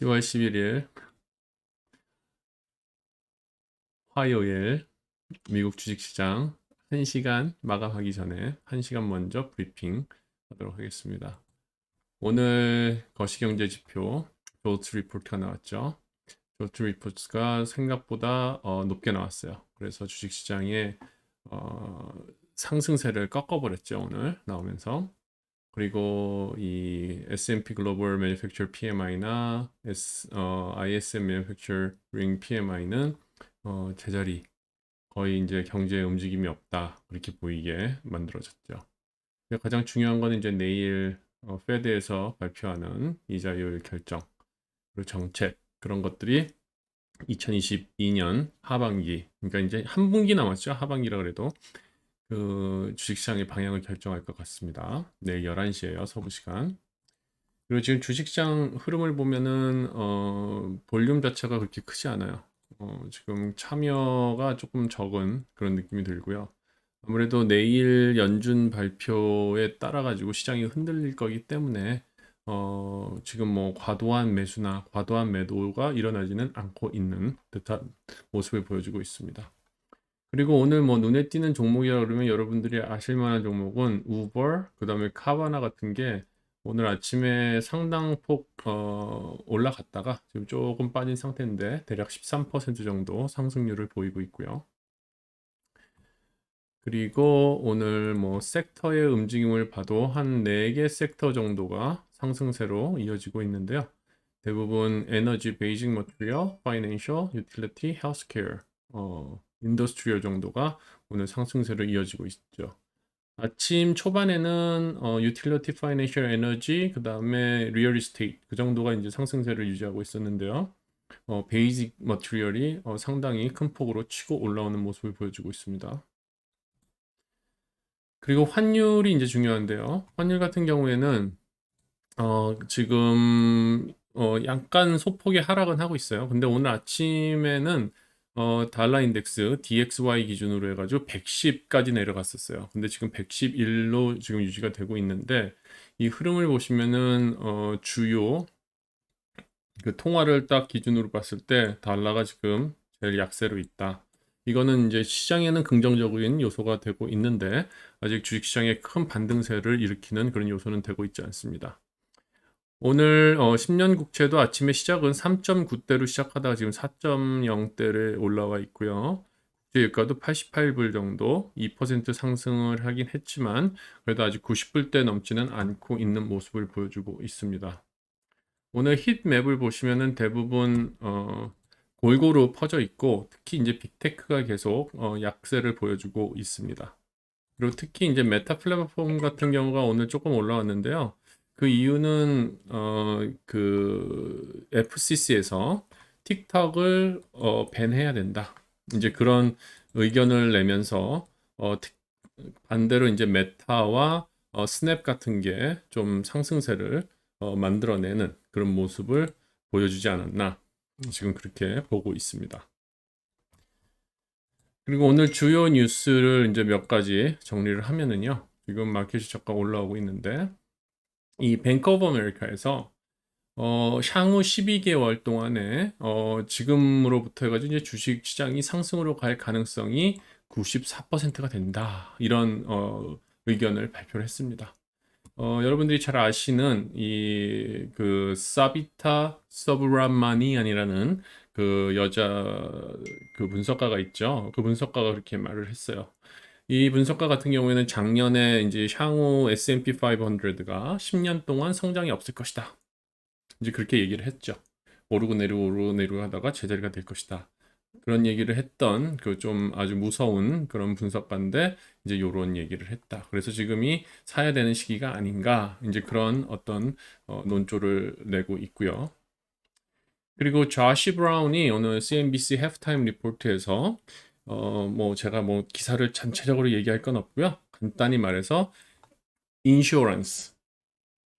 10월 11일 화요일 미국 주식시장 1시간 마감하기 전에 1시간 먼저 브리핑 하도록 하겠습니다. 오늘 거시경제 지표 조트 리포트가 나왔죠. 조트 리포트가 생각보다 높게 나왔어요. 그래서 주식시장의 상승세를 꺾어버렸죠. 오늘 나오면서. 그리고 이 S&P 글로벌 매니팩처 PMI나 ISM 매니팩처링 PMI는 제자리 거의 이제 경제에 움직임이 없다 그렇게 보이게 만들어졌죠. 가장 중요한 거는 이제 내일 페드에서 발표하는 이자율 결정 그리고 정책 그런 것들이 2022년 하반기 그러니까 이제 한 분기 남았죠. 하반기라 그래도 그 주식시장의 방향을 결정할 것 같습니다. 내일 11시에요. 서부 시간. 그리고 지금 주식시장 흐름을 보면은 볼륨 자체가 그렇게 크지 않아요. 지금 참여가 조금 적은 그런 느낌이 들고요. 아무래도 내일 연준 발표에 따라 가지고 시장이 흔들릴 거기 때문에 지금 뭐 과도한 매수나 과도한 매도가 일어나지는 않고 있는 듯한 모습을 보여주고 있습니다. 그리고 오늘 뭐 눈에 띄는 종목이라 그러면 여러분들이 아실 만한 종목은 우버, 그다음에 카바나 같은 게 오늘 아침에 상당폭 올라갔다가 지금 조금 빠진 상태인데 대략 13% 정도 상승률을 보이고 있고요. 그리고 오늘 뭐 섹터의 움직임을 봐도 한 4개 섹터 정도가 상승세로 이어지고 있는데요. 대부분 에너지, 베이직 머티리얼, 파이낸셜, 유틸리티, 헬스케어, 인더스트리얼 정도가 오늘 상승세로 이어지고 있죠. 아침 초반에는 유틸리티, 파이낸셜, 에너지, 그 다음에 리얼 이스테이트 그 정도가 이제 상승세를 유지하고 있었는데요. 베이직 머티리얼이 상당히 큰 폭으로 치고 올라오는 모습을 보여주고 있습니다. 그리고 환율이 이제 중요한데요. 환율 같은 경우에는 지금 약간 소폭의 하락은 하고 있어요. 근데 오늘 아침에는 달러 인덱스 DXY 기준으로 해가지고 110까지 내려갔었어요. 근데 지금 111로 지금 유지가 되고 있는데 이 흐름을 보시면은 주요 그 통화를 딱 기준으로 봤을 때 달러가 지금 제일 약세로 있다. 이거는 이제 시장에는 긍정적인 요소가 되고 있는데 아직 주식시장에 큰 반등세를 일으키는 그런 요소는 되고 있지 않습니다. 오늘 10년 국채도 아침에 시작은 3.9대로 시작하다가 지금 4.0대를 올라와 있고요. 국제유가도 88불 정도 2% 상승을 하긴 했지만 그래도 아직 90불대 넘지는 않고 있는 모습을 보여주고 있습니다. 오늘 히트맵을 보시면은 대부분 골고루 퍼져 있고 특히 이제 빅테크가 계속 약세를 보여주고 있습니다. 그리고 특히 이제 메타 플랫폼 같은 경우가 오늘 조금 올라왔는데요. 그 이유는 그 FCC에서 틱톡을 밴해야 된다. 이제 그런 의견을 내면서 반대로 이제 메타와 스냅 같은 게 좀 상승세를 만들어내는 그런 모습을 보여주지 않았나 지금 그렇게 보고 있습니다. 그리고 오늘 주요 뉴스를 이제 몇 가지 정리를 하면은요. 지금 마켓이 잠깐 올라오고 있는데 이 뱅크 오브 아메리카에서 향후 12개월 동안에 지금으로부터 해가지고 이제 주식 시장이 상승으로 갈 가능성이 94%가 된다. 이런 의견을 발표를 했습니다. 여러분들이 잘 아시는 이 그 사비타 서브라마니안이라는 그 여자 그 분석가가 있죠. 그 분석가가 그렇게 말을 했어요. 이 분석가 같은 경우에는 작년에 이제 향후 S&P 500가 10년 동안 성장이 없을 것이다. 이제 그렇게 얘기를 했죠. 오르고 내리고 오르고 내리고 하다가 제자리가 될 것이다. 그런 얘기를 했던 그 좀 아주 무서운 그런 분석가인데 이제 요런 얘기를 했다. 그래서 지금이 사야 되는 시기가 아닌가 이제 그런 어떤 논조를 내고 있고요. 그리고 좌시 브라운이 오늘 CNBC 해프타임 리포트에서 뭐 제가 뭐 기사를 전체적으로 얘기할 건 없고요. 간단히 말해서 인슈어런스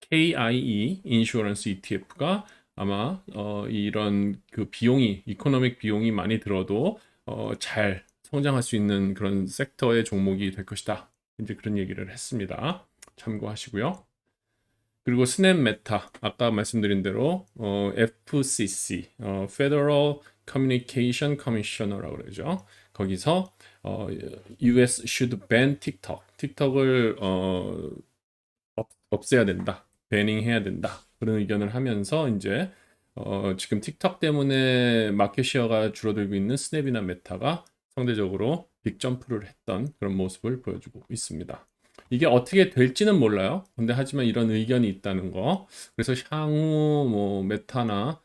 KIE 인슈어런스 ETF가 아마 이런 그 비용이 이코노믹 비용이 많이 들어도 잘 성장할 수 있는 그런 섹터의 종목이 될 것이다. 이제 그런 얘기를 했습니다. 참고하시고요. 그리고 스냅 메타 아까 말씀드린 대로 FCC Federal Communication Commissioner라고 그러죠. 거기서 US should ban TikTok. 틱톡을 없애야 된다. 배닝해야 된다. 그런 의견을 하면서 이제 지금 틱톡 때문에 마켓 시어가 줄어들고 있는 스냅이나 메타가 상대적으로 빅 점프를 했던 그런 모습을 보여주고 있습니다. 이게 어떻게 될지는 몰라요. 근데 하지만 이런 의견이 있다는 거. 그래서 향후 뭐 메타나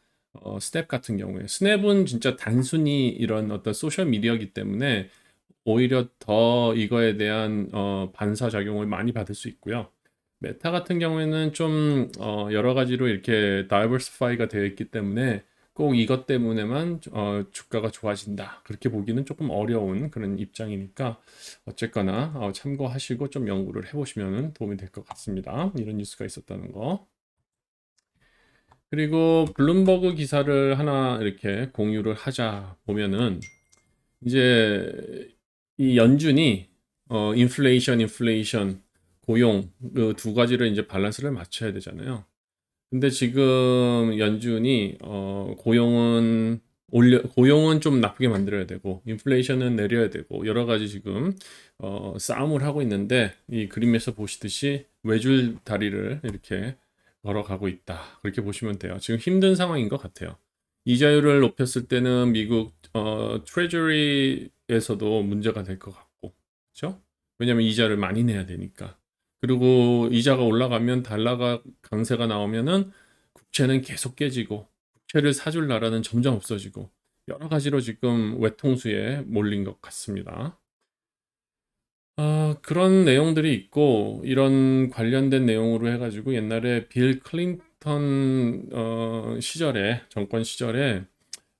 스냅 같은 경우에 스냅은 진짜 단순히 이런 어떤 소셜 미디어이기 때문에 오히려 더 이거에 대한 반사작용을 많이 받을 수 있고요. 메타 같은 경우에는 좀 여러 가지로 이렇게 다이버시파이가 되어 있기 때문에 꼭 이것 때문에만 주가가 좋아진다. 그렇게 보기는 조금 어려운 그런 입장이니까 어쨌거나 참고하시고 좀 연구를 해보시면 도움이 될 것 같습니다. 이런 뉴스가 있었다는 거. 그리고 블룸버그 기사를 하나 이렇게 공유를 하자 보면은 이제 이 연준이 인플레이션, 고용 그 두 가지를 이제 밸런스를 맞춰야 되잖아요. 근데 지금 연준이 고용은 좀 나쁘게 만들어야 되고 인플레이션은 내려야 되고 여러 가지 지금 싸움을 하고 있는데 이 그림에서 보시듯이 외줄 다리를 이렇게 걸어가고 있다. 그렇게 보시면 돼요. 지금 힘든 상황인 것 같아요. 이자율을 높였을 때는 미국 트레저리에서도 문제가 될 것 같고, 그렇죠? 왜냐하면 이자를 많이 내야 되니까. 그리고 이자가 올라가면 달러가 강세가 나오면은 국채는 계속 깨지고 국채를 사줄 나라는 점점 없어지고 여러 가지로 지금 외통수에 몰린 것 같습니다. 그런 내용들이 있고 이런 관련된 내용으로 해가지고 옛날에 빌 클린턴 시절에 정권 시절에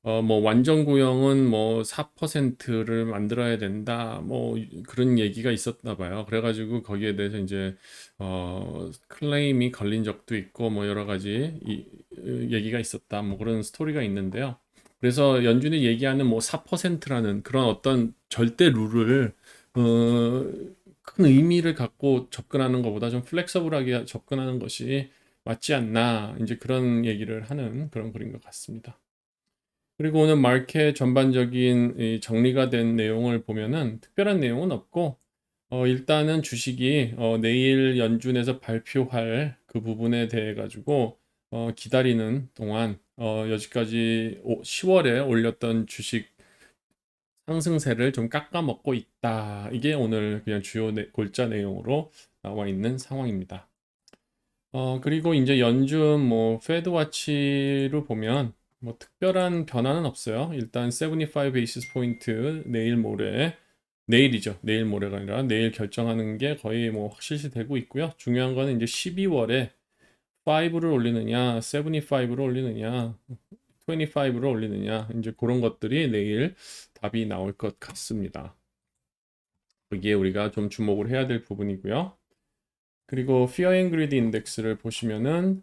뭐 완전 고용은 뭐 4%를 만들어야 된다. 뭐 그런 얘기가 있었나 봐요. 그래가지고 거기에 대해서 이제 클레임이 걸린 적도 있고 뭐 여러 가지 얘기가 있었다. 뭐 그런 스토리가 있는데요. 그래서 연준이 얘기하는 뭐 4%라는 그런 어떤 절대 룰을 큰 의미를 갖고 접근하는 것보다 좀 플렉서블하게 접근하는 것이 맞지 않나. 이제 그런 얘기를 하는 그런 글인 것 같습니다. 그리고 오늘 마켓 전반적인 이 정리가 된 내용을 보면은 특별한 내용은 없고 일단은 주식이 내일 연준에서 발표할 그 부분에 대해 가지고 기다리는 동안 여지까지 10월에 올렸던 주식 상승세를 좀 깎아먹고 있다. 이게 오늘 그냥 주요 골자 내용으로 나와 있는 상황입니다. 그리고 이제 연준 뭐 페드 와치로 보면 뭐 특별한 변화는 없어요. 일단 75 베이시스 포인트 내일 모레 내일이죠. 내일 모레가 아니라 내일 결정하는 게 거의 뭐 확실시 되고 있고요. 중요한 거는 이제 12월에 5를 올리느냐, 75를 올리느냐, 25를 올리느냐 이제 그런 것들이 내일 답이 나올 것 같습니다. 거기에 우리가 좀 주목을 해야 될 부분이고요. 그리고 Fear and Greed 인덱스를 보시면은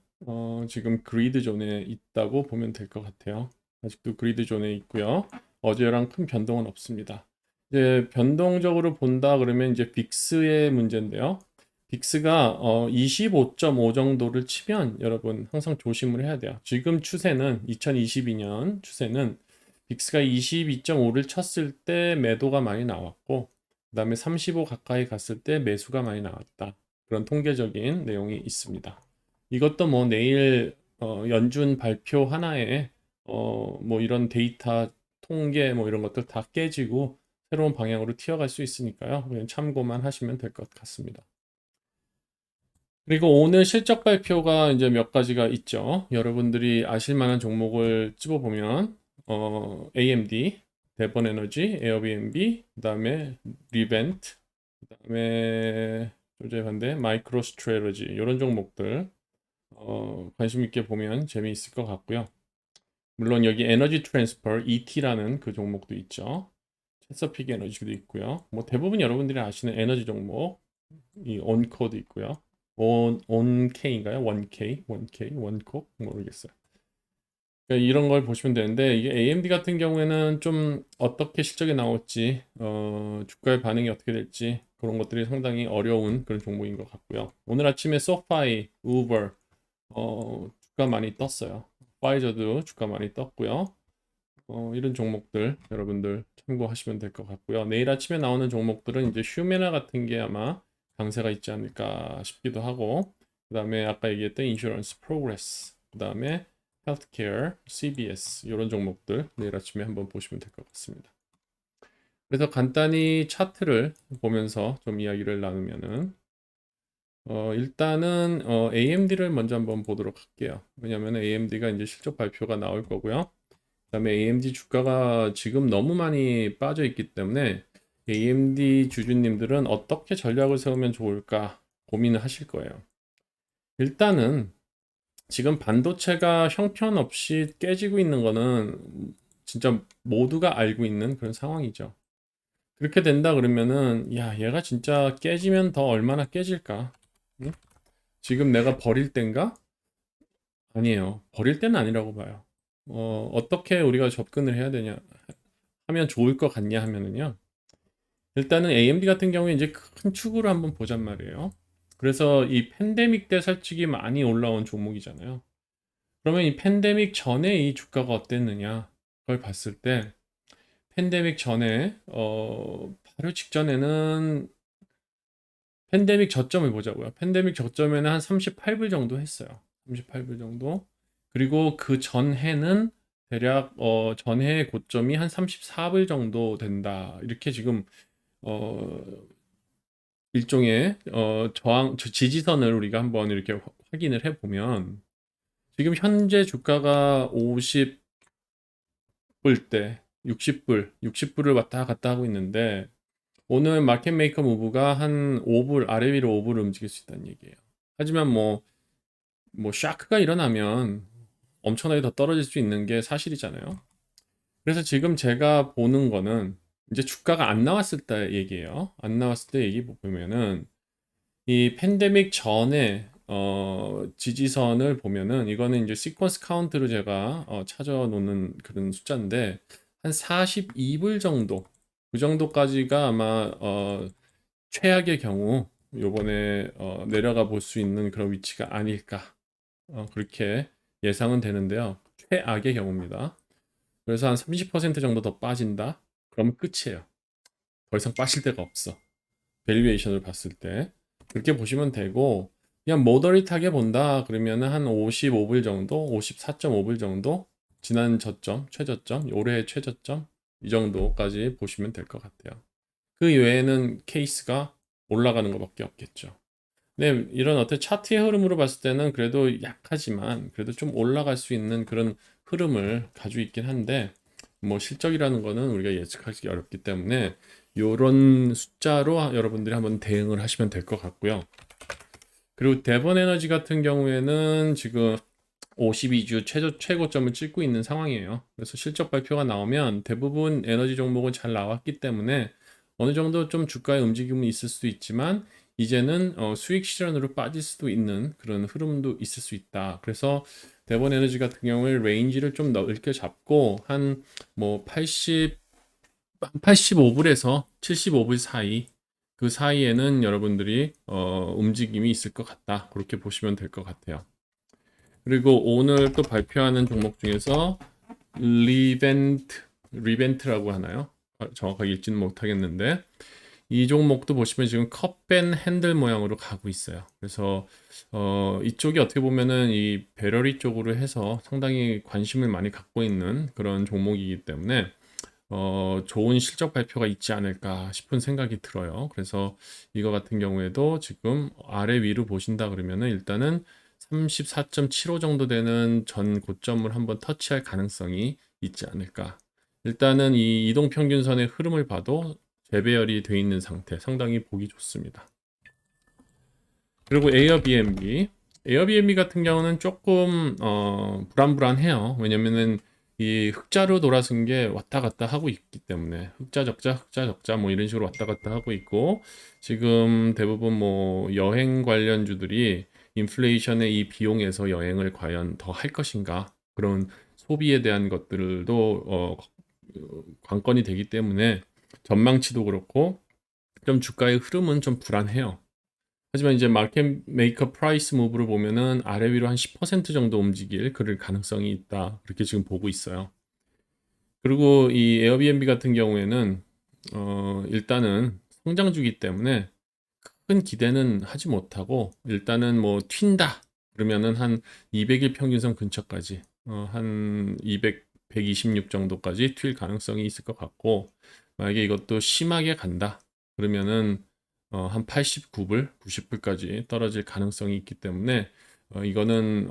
지금 그리드 존에 있다고 보면 될 것 같아요. 아직도 그리드 존에 있고요. 어제랑 큰 변동은 없습니다. 이제 변동적으로 본다 그러면 이제 빅스의 문제인데요. 빅스가 25.5 정도를 치면 여러분 항상 조심을 해야 돼요. 지금 추세는 2022년 추세는 빅스가 22.5를 쳤을 때 매도가 많이 나왔고 그다음에 35 가까이 갔을 때 매수가 많이 나왔다. 그런 통계적인 내용이 있습니다. 이것도 뭐 내일 연준 발표 하나에 뭐 이런 데이터 통계 뭐 이런 것들 다 깨지고 새로운 방향으로 튀어갈 수 있으니까요. 그냥 참고만 하시면 될 것 같습니다. 그리고 오늘 실적 발표가 이제 몇 가지가 있죠. 여러분들이 아실 만한 종목을 찝어보면 AMD, 대번 에너지, 에어비앤비, 그다음에 리벤트, 그다음에 조제 반대 마이크로 스트레러지 이런 종목들 관심 있게 보면 재미있을 것 같고요. 물론 여기 에너지 트랜스퍼 ET라는 그 종목도 있죠. 체서픽 에너지도 있고요. 뭐 대부분 여러분들이 아시는 에너지 종목 이 온코도 있고요. 온K인가요? 원콕 모르겠어요. 그러니까 이런 걸 보시면 되는데 이게 AMD 같은 경우에는 좀 어떻게 실적이 나올지 주가의 반응이 어떻게 될지 그런 것들이 상당히 어려운 그런 종목인 것 같고요. 오늘 아침에 소파이, 우버 주가 많이 떴어요. 파이저도 주가 많이 떴고요. 이런 종목들 여러분들 참고하시면 될 것 같고요. 내일 아침에 나오는 종목들은 이제 휴메나 같은 게 아마 강세가 있지 않을까 싶기도 하고, 그다음에 아까 얘기했던 인슈런스 프로그레스, 그다음에 헬스케어, CBS 이런 종목들 내일 아침에 한번 보시면 될 것 같습니다. 그래서 간단히 차트를 보면서 좀 이야기를 나누면은 일단은 AMD를 먼저 한번 보도록 할게요. 왜냐하면 AMD가 이제 실적 발표가 나올 거고요. 그다음에 AMD 주가가 지금 너무 많이 빠져 있기 때문에 AMD 주주님들은 어떻게 전략을 세우면 좋을까 고민을 하실 거예요. 일단은 지금 반도체가 형편없이 깨지고 있는 거는 진짜 모두가 알고 있는 그런 상황이죠. 그렇게 된다 그러면은 야, 얘가 진짜 깨지면 더 얼마나 깨질까? 응? 지금 내가 버릴 땐가? 아니에요. 버릴 때는 아니라고 봐요. 어떻게 우리가 접근을 해야 되냐 하면 좋을 것 같냐 하면은요. 일단은 AMD 같은 경우에 이제 큰 축으로 한번 보잔 말이에요. 그래서 이 팬데믹 때 솔직히 많이 올라온 종목이잖아요. 그러면 이 팬데믹 전에 이 주가가 어땠느냐? 그걸 봤을 때 팬데믹 전에 바로 직전에는 팬데믹 저점을 보자고요. 팬데믹 저점에는 한 38불 정도 했어요. 38불 정도. 그리고 그 전해는 대략 전해의 고점이 한 34불 정도 된다. 이렇게 지금 어 일종의 지지선을 우리가 한번 이렇게 확인을 해 보면 지금 현재 주가가 50불대, 60불, 60불을 왔다 갔다 하고 있는데 오늘 마켓 메이커 무브가 한 5불 아래 위로 5불 움직일 수 있다는 얘기예요. 하지만 뭐 샤크가 일어나면 엄청나게 더 떨어질 수 있는 게 사실이잖아요. 그래서 지금 제가 보는 거는 이제 주가가 안 나왔을 때 얘기예요. 안 나왔을 때 얘기 보면은 이 팬데믹 전에 지지선을 보면은 이거는 이제 시퀀스 카운트로 제가 찾아 놓는 그런 숫자인데 한 42불 정도 그 정도까지가 아마 최악의 경우 요번에 내려가 볼 수 있는 그런 위치가 아닐까 그렇게 예상은 되는데요. 최악의 경우입니다. 그래서 한 30% 정도 더 빠진다? 그러면 끝이에요. 더 이상 빠질 데가 없어. 밸류에이션을 봤을 때. 그렇게 보시면 되고, 그냥 모더릿하게 본다 그러면은 한 55불 정도, 54.5불 정도, 지난 저점, 최저점, 올해의 최저점, 이 정도까지 보시면 될 것 같아요. 그 외에는 케이스가 올라가는 것밖에 없겠죠. 네, 이런 어떤 차트의 흐름으로 봤을 때는 그래도 약하지만 그래도 좀 올라갈 수 있는 그런 흐름을 가지고 있긴 한데 뭐 실적이라는 거는 우리가 예측하기 어렵기 때문에 요런 숫자로 여러분들이 한번 대응을 하시면 될 것 같고요. 그리고 대번 에너지 같은 경우에는 지금 52주 최고점을 찍고 있는 상황이에요. 그래서 실적 발표가 나오면 대부분 에너지 종목은 잘 나왔기 때문에 어느 정도 좀 주가의 움직임은 있을 수도 있지만 이제는 수익 실현으로 빠질 수도 있는 그런 흐름도 있을 수 있다. 그래서 대번 에너지 같은 경우에 레인지를 좀 넓게 잡고 한 뭐 85불에서 75불 사이 그 사이에는 여러분들이 움직임이 있을 것 같다. 그렇게 보시면 될 것 같아요. 그리고 오늘 또 발표하는 종목 중에서 리벤트라고 하나요? 정확하게 읽지는 못하겠는데 이 종목도 보시면 지금 컵밴 핸들 모양으로 가고 있어요. 그래서 이쪽이 어떻게 보면은 이 배러리 쪽으로 해서 상당히 관심을 많이 갖고 있는 그런 종목이기 때문에 좋은 실적 발표가 있지 않을까 싶은 생각이 들어요. 그래서 이거 같은 경우에도 지금 아래 위로 보신다 그러면은 일단은 34.75 정도 되는 전 고점을 한번 터치할 가능성이 있지 않을까. 일단은 이 이동평균선의 흐름을 봐도 재배열이 돼 있는 상태 상당히 보기 좋습니다. 그리고 에어비앤비 같은 경우는 조금 불안불안해요. 왜냐면은 이 흑자로 돌아선 게 왔다 갔다 하고 있기 때문에 흑자 적자 흑자 적자 뭐 이런 식으로 왔다 갔다 하고 있고 지금 대부분 뭐 여행 관련주들이 인플레이션의 이 비용에서 여행을 과연 더 할 것인가 그런 소비에 대한 것들도 관건이 되기 때문에 전망치도 그렇고 좀 주가의 흐름은 좀 불안해요. 하지만 이제 마켓 메이커 프라이스 무브를 보면은 아래 위로 한 10% 정도 움직일 그럴 가능성이 있다. 그렇게 지금 보고 있어요. 그리고 이 에어비앤비 같은 경우에는 일단은 성장주기 때문에 큰 기대는 하지 못하고 일단은 뭐 튄다 그러면은 한 200일 평균선 근처까지 한 200, 126 정도까지 튈 가능성이 있을 것 같고 만약에 이것도 심하게 간다 그러면은 한 89불, 90불까지 떨어질 가능성이 있기 때문에 이거는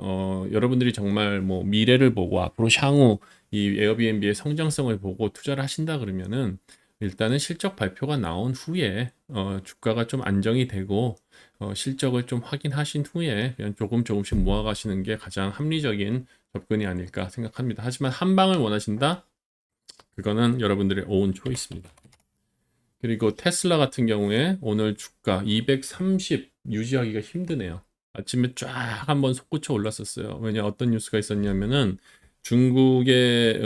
여러분들이 정말 뭐 미래를 보고 앞으로 향후 이 에어비앤비의 성장성을 보고 투자를 하신다 그러면은 일단은 실적 발표가 나온 후에 주가가 좀 안정이 되고 실적을 좀 확인하신 후에 그냥 조금 조금씩 모아가시는 게 가장 합리적인 접근이 아닐까 생각합니다. 하지만 한 방을 원하신다? 그거는 여러분들의 오wn 초이스입니다. 그리고 테슬라 같은 경우에 오늘 주가 230 유지하기가 힘드네요. 아침에 쫙 한번 솟구쳐 올랐었어요. 왜냐 어떤 뉴스가 있었냐면은 중국의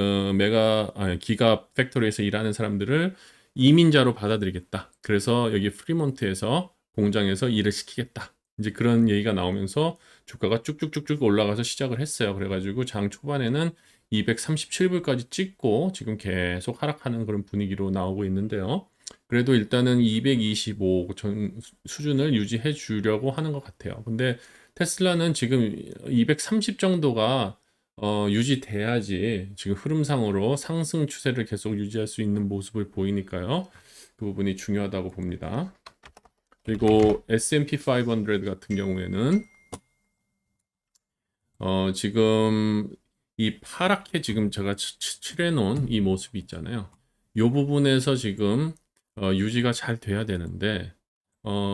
기가 팩토리에서 일하는 사람들을 이민자로 받아들이겠다. 그래서 여기 프리몬트에서 공장에서 일을 시키겠다. 이제 그런 얘기가 나오면서 주가가 쭉쭉쭉쭉 올라가서 시작을 했어요. 그래가지고 장 초반에는 237불까지 찍고 지금 계속 하락하는 그런 분위기로 나오고 있는데요. 그래도 일단은 225 수준을 유지해 주려고 하는 것 같아요. 근데 테슬라는 지금 230 정도가 유지돼야지 지금 흐름상으로 상승 추세를 계속 유지할 수 있는 모습을 보이니까요. 그 부분이 중요하다고 봅니다. 그리고 S&P 500 같은 경우에는 지금 이 파랗게 지금 제가 칠해 놓은 이 모습이 있잖아요. 이 부분에서 지금 유지가 잘 돼야 되는데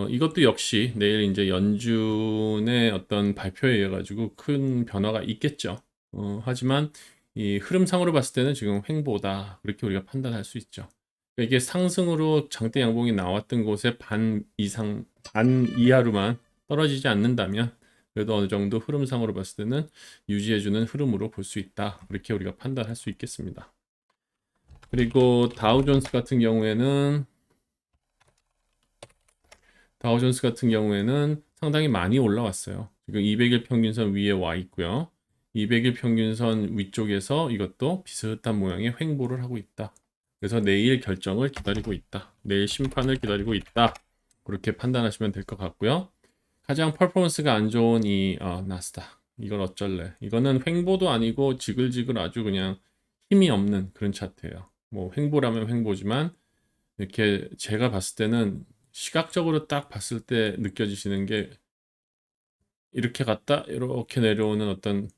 이것도 역시 내일 이제 연준의 어떤 발표에 의해 가지고 큰 변화가 있겠죠. 하지만 이 흐름상으로 봤을 때는 지금 횡보다 그렇게 우리가 판단할 수 있죠. 그러니까 이게 상승으로 장대 양봉이 나왔던 곳에 반 이상 반 이하로만 떨어지지 않는다면 그래도 어느 정도 흐름상으로 봤을 때는 유지해주는 흐름으로 볼 수 있다. 그렇게 우리가 판단할 수 있겠습니다. 그리고 다우존스 같은 경우에는 상당히 많이 올라왔어요. 지금 200일 평균선 위에 와 있고요. 200일 평균선 위쪽에서 이것도 비슷한 모양의 횡보를 하고 있다. 그래서 내일 결정을 기다리고 있다. 내일 심판을 기다리고 있다. 그렇게 판단하시면 될 것 같고요. 가장 퍼포먼스가 안 좋은 이 나스닥. 이걸 어쩔래? 이거는 횡보도 아니고 지글지글 아주 그냥 힘이 없는 그런 차트예요. 뭐 횡보라면 횡보지만 이렇게 제가 봤을 때는 시각적으로 딱 봤을 때 느껴지시는 게 이렇게 갔다 이렇게 내려오는 어떤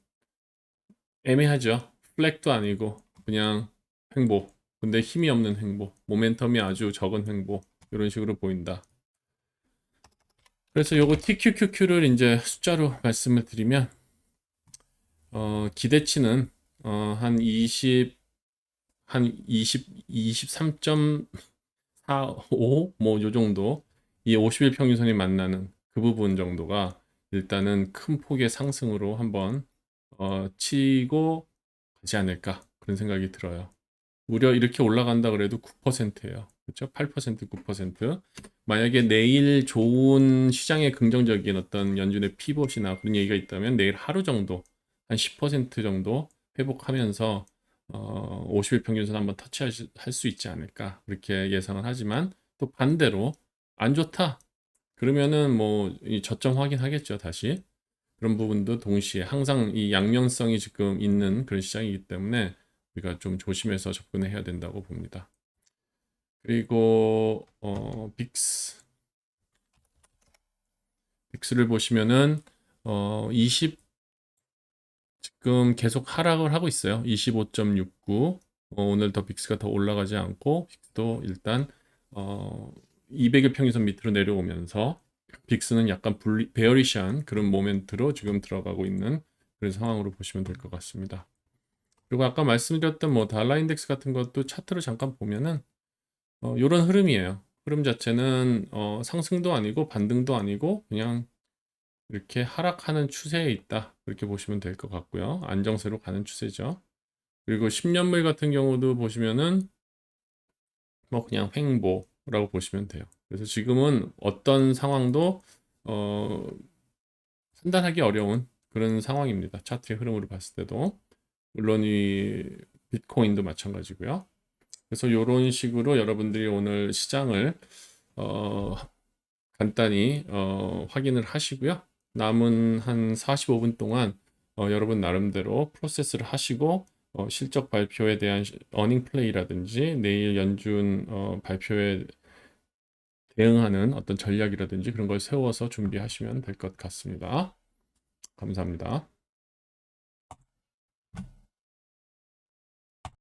애매하죠. 플렉도 아니고 그냥 횡보. 근데 힘이 없는 횡보. 모멘텀이 아주 적은 횡보. 이런 식으로 보인다. 그래서 요거 TQQQ를 이제 숫자로 말씀을 드리면 기대치는 한 20, 한 20, 23.45 뭐 요 정도 이 50일 평균선이 만나는 그 부분 정도가 일단은 큰 폭의 상승으로 한번 치고 가지 않을까 그런 생각이 들어요. 무려 이렇게 올라간다 그래도 9%예요. 그렇죠? 8%, 9%. 만약에 내일 좋은 시장의 긍정적인 어떤 연준의 피봇이나 그런 얘기가 있다면 내일 하루 정도 한 10% 정도 회복하면서 50일 평균선 한번 터치할 수 있지 않을까 그렇게 예상을 하지만 또 반대로 안 좋다 그러면은 뭐 이 저점 확인하겠죠 다시 그런 부분도 동시에 항상 이 양면성이 지금 있는 그런 시장이기 때문에 우리가 좀 조심해서 접근을 해야 된다고 봅니다. 그리고 빅스를 보시면은 20 지금 계속 하락을 하고 있어요. 25.69 오늘 더 빅스가 더 올라가지 않고 빅스도 일단 200일 평균선 밑으로 내려오면서 빅스는 약간 베어리시한 그런 모멘트로 지금 들어가고 있는 그런 상황으로 보시면 될 것 같습니다. 그리고 아까 말씀드렸던 뭐 달러 인덱스 같은 것도 차트를 잠깐 보면은 이런 흐름이에요. 흐름 자체는 상승도 아니고 반등도 아니고 그냥 이렇게 하락하는 추세에 있다. 그렇게 보시면 될 것 같고요. 안정세로 가는 추세죠. 그리고 10년물 같은 경우도 보시면은 뭐 그냥 횡보라고 보시면 돼요. 그래서 지금은 어떤 상황도 어, 판단하기 어려운 그런 상황입니다. 차트의 흐름으로 봤을 때도. 물론 이 비트코인도 마찬가지고요. 그래서 이런 식으로 여러분들이 오늘 시장을 어, 간단히 확인을 하시고요. 남은 한 45분 동안 여러분 나름대로 프로세스를 하시고 실적 발표에 대한 어닝 플레이라든지 내일 연준 발표에 대응하는 어떤 전략이라든지 그런 걸 세워서 준비하시면 될 것 같습니다. 감사합니다.